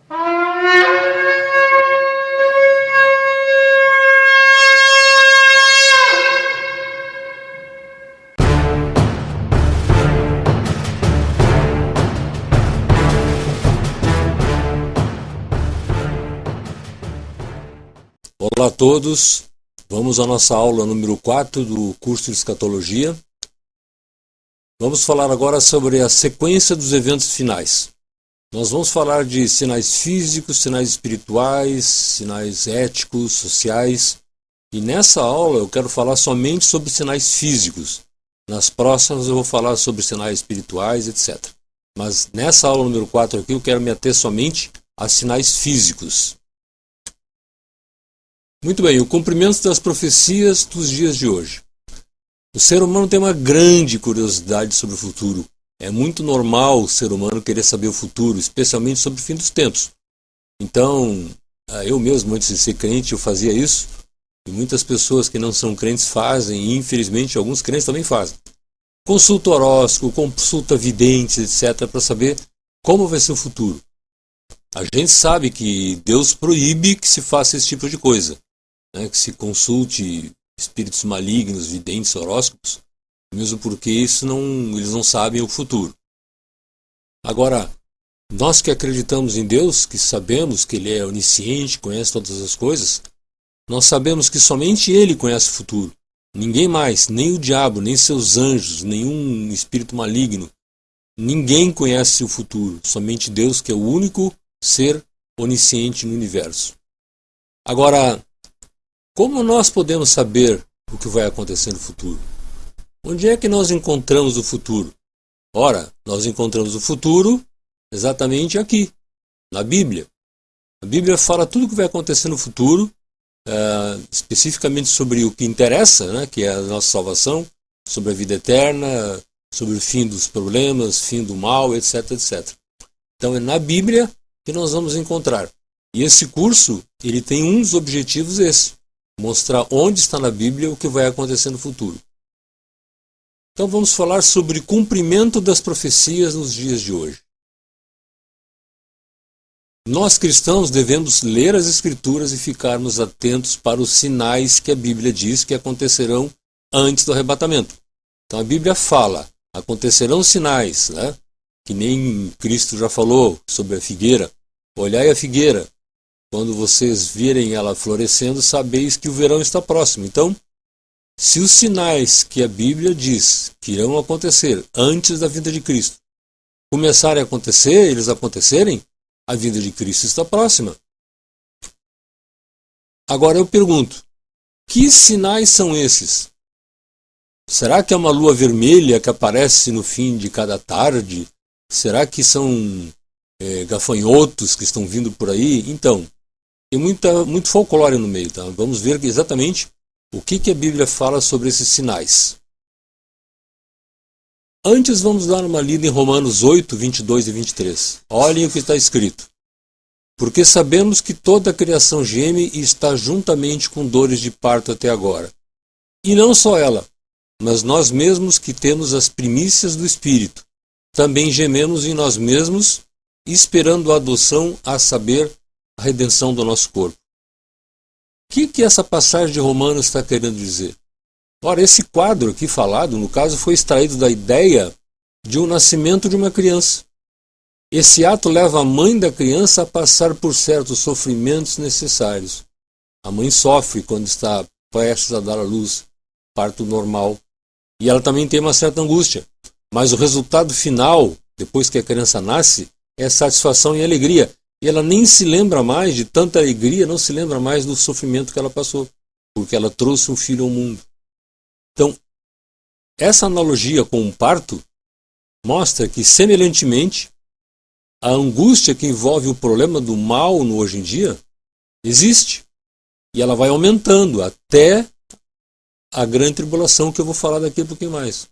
Olá a todos, vamos à nossa aula número 4 do curso de Escatologia. Vamos falar agora sobre a sequência dos eventos finais. Nós vamos falar de sinais físicos, sinais espirituais, sinais éticos, sociais. E nessa aula eu quero falar somente sobre sinais físicos. Nas próximas eu vou falar sobre sinais espirituais, etc. Mas nessa aula número 4 aqui eu quero me ater somente a sinais físicos. Muito bem, o cumprimento das profecias dos dias de hoje. O ser humano tem uma grande curiosidade sobre o futuro. É muito normal o ser humano querer saber o futuro, especialmente sobre o fim dos tempos. Então, eu mesmo, antes de ser crente, eu fazia isso. E muitas pessoas que não são crentes fazem, e infelizmente alguns crentes também fazem. Consulta horóscopo, consulta videntes, etc., para saber como vai ser o futuro. A gente sabe que Deus proíbe que se faça esse tipo de coisa. Que se consulte espíritos malignos, videntes, horóscopos, mesmo porque eles não sabem o futuro. Agora, nós que acreditamos em Deus, que sabemos que Ele é onisciente, conhece todas as coisas, nós sabemos que somente Ele conhece o futuro. Ninguém mais, nem o diabo, nem seus anjos, nenhum espírito maligno, ninguém conhece o futuro, somente Deus, que é o único ser onisciente no universo. Agora, como nós podemos saber o que vai acontecer no futuro? Onde é que nós encontramos o futuro? Ora, nós encontramos o futuro exatamente aqui, na Bíblia. A Bíblia fala tudo o que vai acontecer no futuro, especificamente sobre o que interessa, que é a nossa salvação, sobre a vida eterna, sobre o fim dos problemas, fim do mal, etc, etc. Então é na Bíblia que nós vamos encontrar. E esse curso, ele tem um dos objetivos mostrar onde está na Bíblia o que vai acontecer no futuro. Então vamos falar sobre cumprimento das profecias nos dias de hoje. Nós cristãos devemos ler as Escrituras e ficarmos atentos para os sinais que a Bíblia diz que acontecerão antes do arrebatamento. Então a Bíblia fala, acontecerão sinais, que nem Cristo já falou sobre a figueira. Olhai a figueira. Quando vocês virem ela florescendo, sabeis que o verão está próximo. Então, se os sinais que a Bíblia diz que irão acontecer antes da vinda de Cristo começarem a acontecer, eles acontecerem, a vinda de Cristo está próxima. Agora eu pergunto, que sinais são esses? Será que é uma lua vermelha que aparece no fim de cada tarde? Será que são gafanhotos que estão vindo por aí? Então, tem muito folclore no meio, tá? Vamos ver exatamente o que a Bíblia fala sobre esses sinais. Antes vamos dar uma lida em Romanos 8, 22 e 23. Olhem o que está escrito. Porque sabemos que toda a criação geme e está juntamente com dores de parto até agora. E não só ela, mas nós mesmos que temos as primícias do Espírito, também gememos em nós mesmos, esperando a adoção, a saber, a redenção do nosso corpo. O que essa passagem de Romanos está querendo dizer? Ora, esse quadro aqui falado, no caso, foi extraído da ideia de um nascimento de uma criança. Esse ato leva a mãe da criança a passar por certos sofrimentos necessários. A mãe sofre quando está prestes a dar à luz, parto normal. E ela também tem uma certa angústia. Mas o resultado final, depois que a criança nasce, é satisfação e alegria. E ela nem se lembra mais de tanta alegria, não se lembra mais do sofrimento que ela passou, porque ela trouxe um filho ao mundo. Então, essa analogia com o parto mostra que, semelhantemente, a angústia que envolve o problema do mal no hoje em dia existe. E ela vai aumentando até a grande tribulação que eu vou falar daqui a pouquinho mais.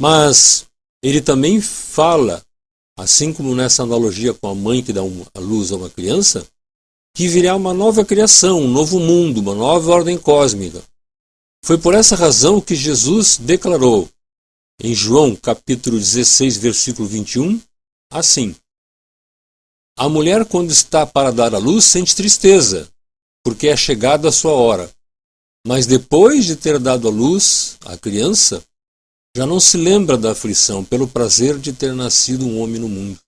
Mas ele também fala, assim como nessa analogia com a mãe que dá a luz a uma criança, que virá uma nova criação, um novo mundo, uma nova ordem cósmica. Foi por essa razão que Jesus declarou em João capítulo 16, versículo 21, assim: A mulher, quando está para dar à luz, sente tristeza, porque é chegada a sua hora. Mas depois de ter dado à luz a criança, já não se lembra da aflição, pelo prazer de ter nascido um homem no mundo.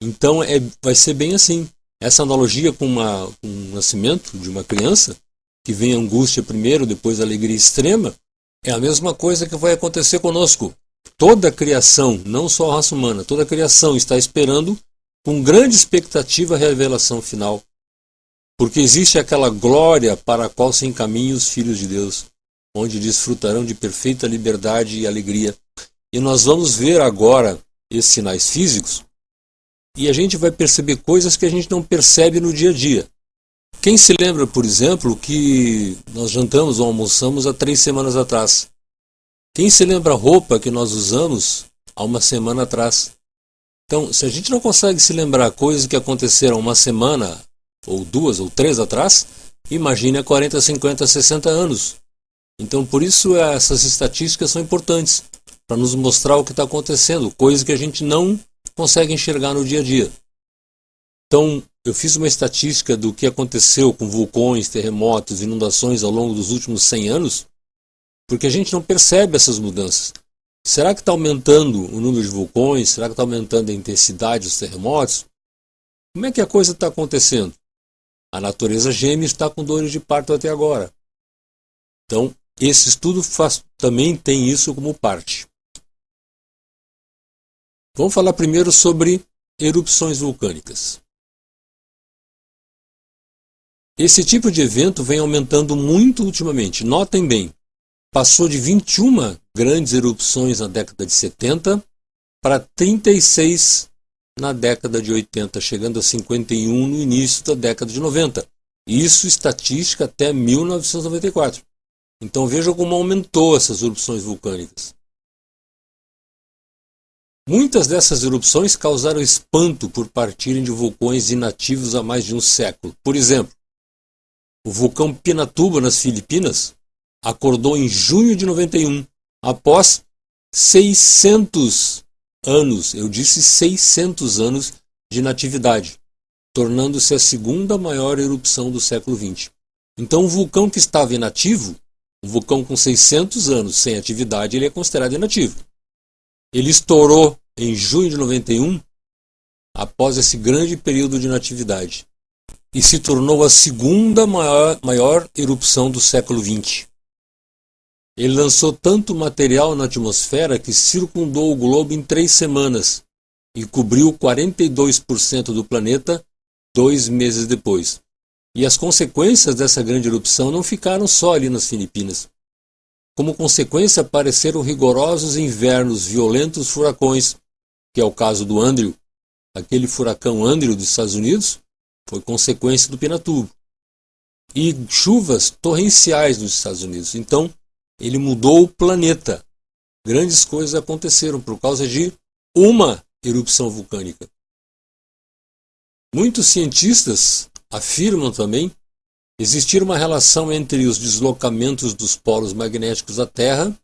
Então vai ser bem assim. Essa analogia com o nascimento de uma criança, que vem a angústia primeiro, depois a alegria extrema, é a mesma coisa que vai acontecer conosco. Toda a criação, não só a raça humana, toda a criação está esperando com grande expectativa a revelação final. Porque existe aquela glória para a qual se encaminham os filhos de Deus, onde desfrutarão de perfeita liberdade e alegria. E nós vamos ver agora esses sinais físicos, e a gente vai perceber coisas que a gente não percebe no dia a dia. Quem se lembra, por exemplo, que nós jantamos ou almoçamos há 3 semanas atrás? Quem se lembra a roupa que nós usamos há uma semana atrás? Então, se a gente não consegue se lembrar coisas que aconteceram uma semana, ou 2 ou 3 atrás, imagine há 40, 50, 60 anos. Então, por isso essas estatísticas são importantes, para nos mostrar o que está acontecendo, coisas que a gente não consegue enxergar no dia a dia. Então, eu fiz uma estatística do que aconteceu com vulcões, terremotos, inundações ao longo dos últimos 100 anos, porque a gente não percebe essas mudanças. Será que está aumentando o número de vulcões? Será que está aumentando a intensidade dos terremotos? Como é que a coisa está acontecendo? A natureza geme e está com dores de parto até agora. Então, esse estudo também tem isso como parte. Vamos falar primeiro sobre erupções vulcânicas. Esse tipo de evento vem aumentando muito ultimamente. Notem bem, passou de 21 grandes erupções na década de 70 para 36 na década de 80, chegando a 51 no início da década de 90. Isso estatística até 1994. Então veja como aumentou essas erupções vulcânicas. Muitas dessas erupções causaram espanto por partirem de vulcões inativos há mais de um século. Por exemplo, o vulcão Pinatubo, nas Filipinas, acordou em junho de 91, após 600 anos, eu disse 600 anos de inatividade, tornando-se a segunda maior erupção do século XX. Então, um vulcão que estava inativo, um vulcão com 600 anos sem atividade, ele é considerado inativo. Ele estourou em junho de 91, após esse grande período de inatividade, e se tornou a segunda maior erupção do século XX. Ele lançou tanto material na atmosfera que circundou o globo em 3 semanas e cobriu 42% do planeta 2 meses depois. E as consequências dessa grande erupção não ficaram só ali nas Filipinas. Como consequência, apareceram rigorosos invernos, violentos furacões, que é o caso do Andrew. Aquele furacão Andrew dos Estados Unidos foi consequência do Pinatubo. E chuvas torrenciais nos Estados Unidos. Então, ele mudou o planeta. Grandes coisas aconteceram por causa de uma erupção vulcânica. Muitos cientistas afirmam também existir uma relação entre os deslocamentos dos polos magnéticos da Terra,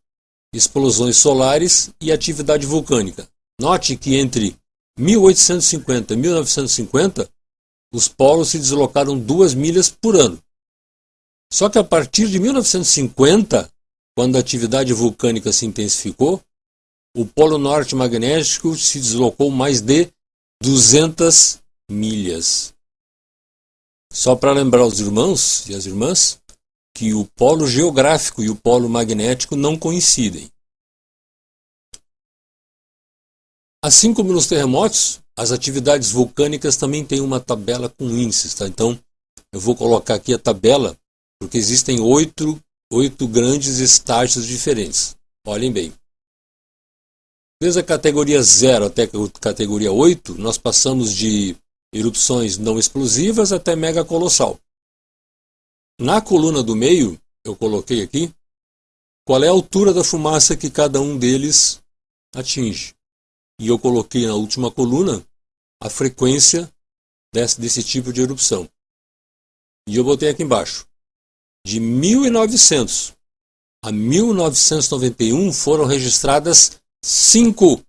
explosões solares e atividade vulcânica. Note que entre 1850 e 1950, os polos se deslocaram 2 milhas por ano. Só que a partir de 1950, quando a atividade vulcânica se intensificou, o polo norte magnético se deslocou mais de 200 milhas. Só para lembrar os irmãos e as irmãs que o polo geográfico e o polo magnético não coincidem. Assim como nos terremotos, as atividades vulcânicas também têm uma tabela com índices. Tá? Então, eu vou colocar aqui a tabela, porque existem 8 grandes estágios diferentes. Olhem bem. Desde a categoria 0 até a categoria 8, nós passamos de erupções não explosivas até mega colossal. Na coluna do meio, eu coloquei aqui qual é a altura da fumaça que cada um deles atinge. E eu coloquei na última coluna a frequência desse tipo de erupção. E eu botei aqui embaixo. De 1900 a 1991 foram registradas 5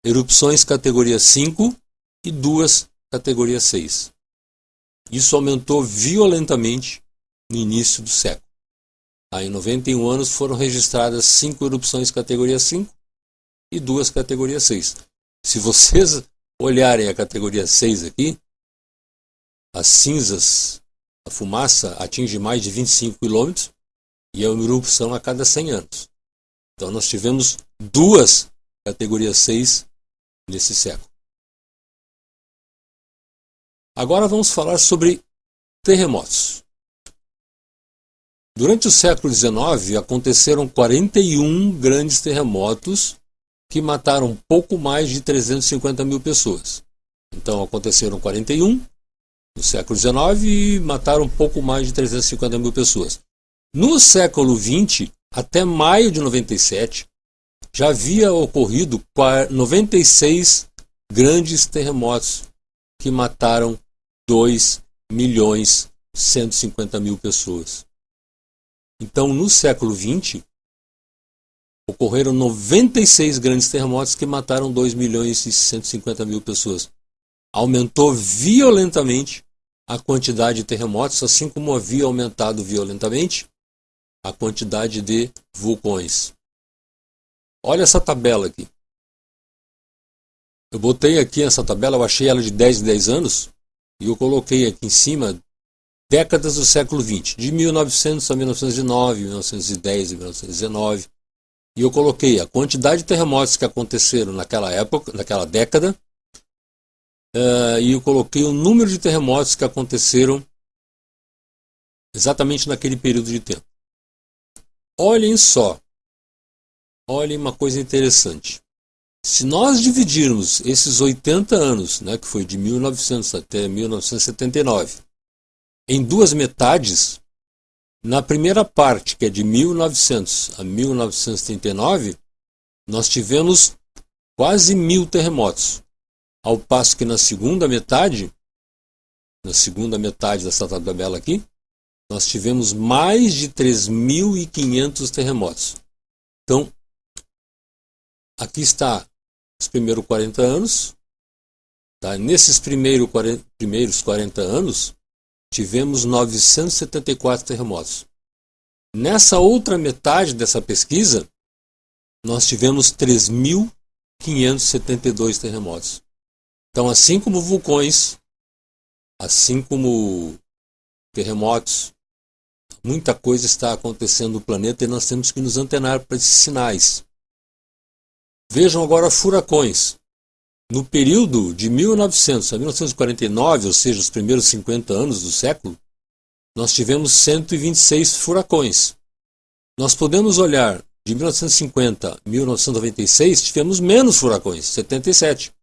erupções categoria 5 e 2 categoria 6. Isso aumentou violentamente no início do século. Em 91 anos foram registradas 5 erupções categoria 5 e 2 categoria 6. Se vocês olharem a categoria 6 aqui, as cinzas, a fumaça atinge mais de 25 km e é uma erupção a cada 100 anos. Então nós tivemos 2 categorias 6 nesse século. Agora vamos falar sobre terremotos. Durante o século XIX aconteceram 41 grandes terremotos que mataram pouco mais de 350 mil pessoas. Então aconteceram 41 no século XIX e mataram pouco mais de 350 mil pessoas. No século XX, até maio de 97, já havia ocorrido 96 grandes terremotos que mataram 2.150.000 pessoas. Então, no século XX, ocorreram 96 grandes terremotos que mataram 2.150.000 pessoas. Aumentou violentamente a quantidade de terremotos, assim como havia aumentado violentamente a quantidade de vulcões. Olha essa tabela aqui. Eu botei aqui essa tabela, eu achei ela de 10 em 10 anos, e eu coloquei aqui em cima décadas do século XX, de 1900 a 1909, 1910 e 1919. E eu coloquei a quantidade de terremotos que aconteceram naquela época, naquela década, e eu coloquei o número de terremotos que aconteceram exatamente naquele período de tempo. Olhem só, olhem uma coisa interessante. Se nós dividirmos esses 80 anos, né, que foi de 1900 até 1979, em 2 metades, na primeira parte, que é de 1900 a 1939, nós tivemos quase 1.000 terremotos. Ao passo que na segunda metade dessa tabela aqui, nós tivemos mais de 3.500 terremotos. Então, aqui está os primeiros 40 anos. Tá? Nesses primeiros 40 anos, tivemos 974 terremotos. Nessa outra metade dessa pesquisa, nós tivemos 3.572 terremotos. Então, assim como vulcões, assim como terremotos, muita coisa está acontecendo no planeta e nós temos que nos antenar para esses sinais. Vejam agora furacões. No período de 1900 a 1949, ou seja, os primeiros 50 anos do século, nós tivemos 126 furacões. Nós podemos olhar de 1950 a 1996, tivemos menos furacões, 77.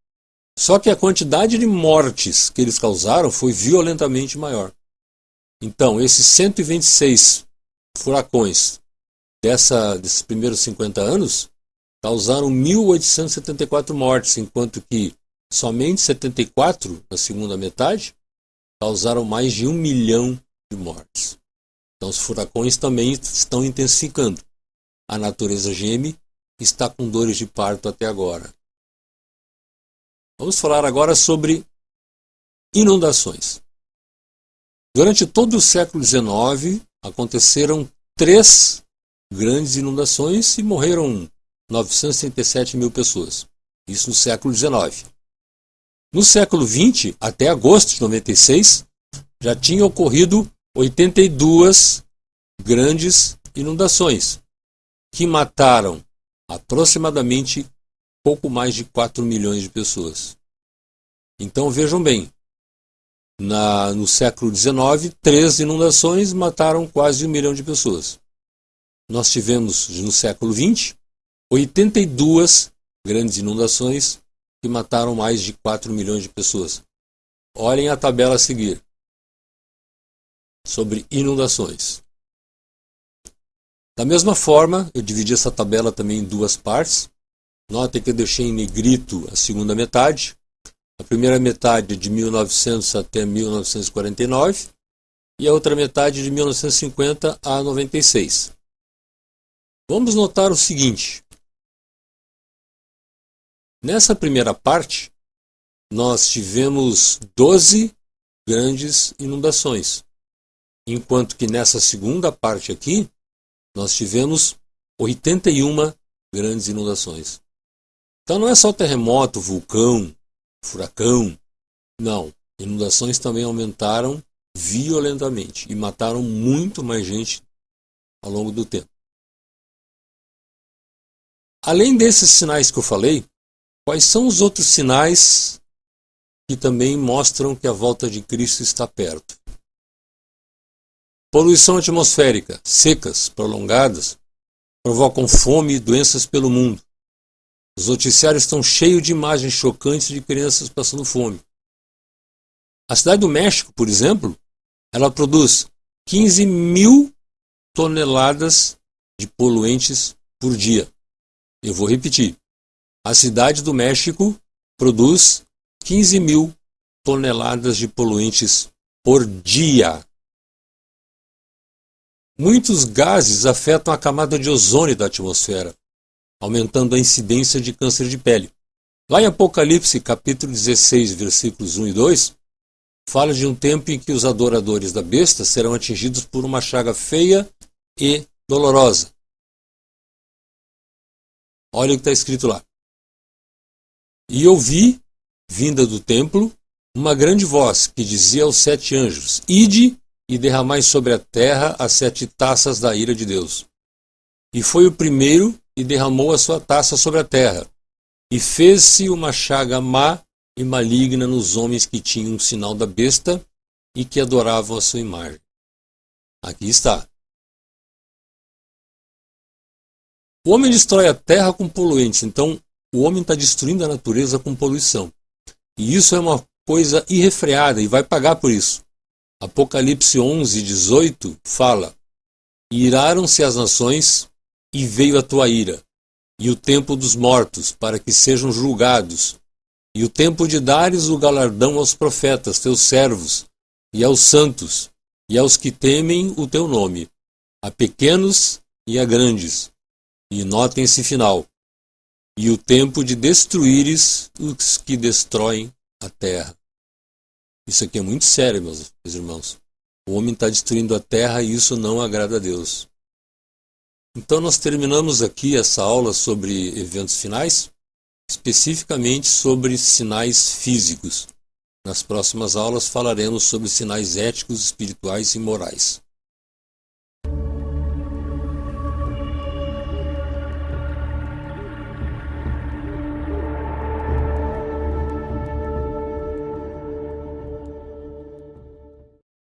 Só que a quantidade de mortes que eles causaram foi violentamente maior. Então, esses 126 furacões desses primeiros 50 anos causaram 1.874 mortes, enquanto que somente 74, na segunda metade, causaram mais de 1 milhão de mortes. Então, os furacões também estão intensificando. A natureza geme e está com dores de parto até agora. Vamos falar agora sobre inundações. Durante todo o século XIX, aconteceram 3 grandes inundações e morreram 937 mil pessoas. Isso no século XIX. No século XX, até agosto de 96, já tinha ocorrido 82 grandes inundações, que mataram aproximadamente pouco mais de 4 milhões de pessoas. Então vejam bem, no século XIX, 3 inundações mataram quase 1 milhão de pessoas. Nós tivemos, no século XX, 82 grandes inundações que mataram mais de 4 milhões de pessoas. Olhem a tabela a seguir sobre inundações. Da mesma forma, eu dividi essa tabela também em 2 partes. Notem que eu deixei em negrito a segunda metade. A primeira metade de 1900 até 1949 e a outra metade de 1950 a 96. Vamos notar o seguinte. Nessa primeira parte, nós tivemos 12 grandes inundações, enquanto que nessa segunda parte aqui, nós tivemos 81 grandes inundações. Então não é só terremoto, vulcão, furacão, não. Inundações também aumentaram violentamente e mataram muito mais gente ao longo do tempo. Além desses sinais que eu falei, quais são os outros sinais que também mostram que a volta de Cristo está perto? Poluição atmosférica, secas, prolongadas, provocam fome e doenças pelo mundo. Os noticiários estão cheios de imagens chocantes de crianças passando fome. A cidade do México, por exemplo, ela produz 15 mil toneladas de poluentes por dia. Eu vou repetir. A cidade do México produz 15 mil toneladas de poluentes por dia. Muitos gases afetam a camada de ozônio da atmosfera, aumentando a incidência de câncer de pele. Lá em Apocalipse, capítulo 16, versículos 1 e 2, fala de um tempo em que os adoradores da besta serão atingidos por uma chaga feia e dolorosa. Olha o que está escrito lá. E ouvi, vinda do templo, uma grande voz que dizia aos 7 anjos: Ide e derramai sobre a terra as 7 taças da ira de Deus. E foi o primeiro e derramou a sua taça sobre a terra. E fez-se uma chaga má e maligna nos homens que tinham um sinal da besta e que adoravam a sua imagem. Aqui está. O homem destrói a terra com poluentes, então o homem está destruindo a natureza com poluição. E isso é uma coisa irrefreada e vai pagar por isso. Apocalipse 11, 18 fala: Iraram-se as nações e veio a tua ira, e o tempo dos mortos, para que sejam julgados, e o tempo de dares o galardão aos profetas, teus servos, e aos santos, e aos que temem o teu nome, a pequenos e a grandes. E notem esse final: e o tempo de destruíres os que destroem a terra. Isso aqui é muito sério, meus irmãos. O homem está destruindo a terra e isso não agrada a Deus. Então nós terminamos aqui essa aula sobre eventos finais, especificamente sobre sinais físicos. Nas próximas aulas falaremos sobre sinais éticos, espirituais e morais.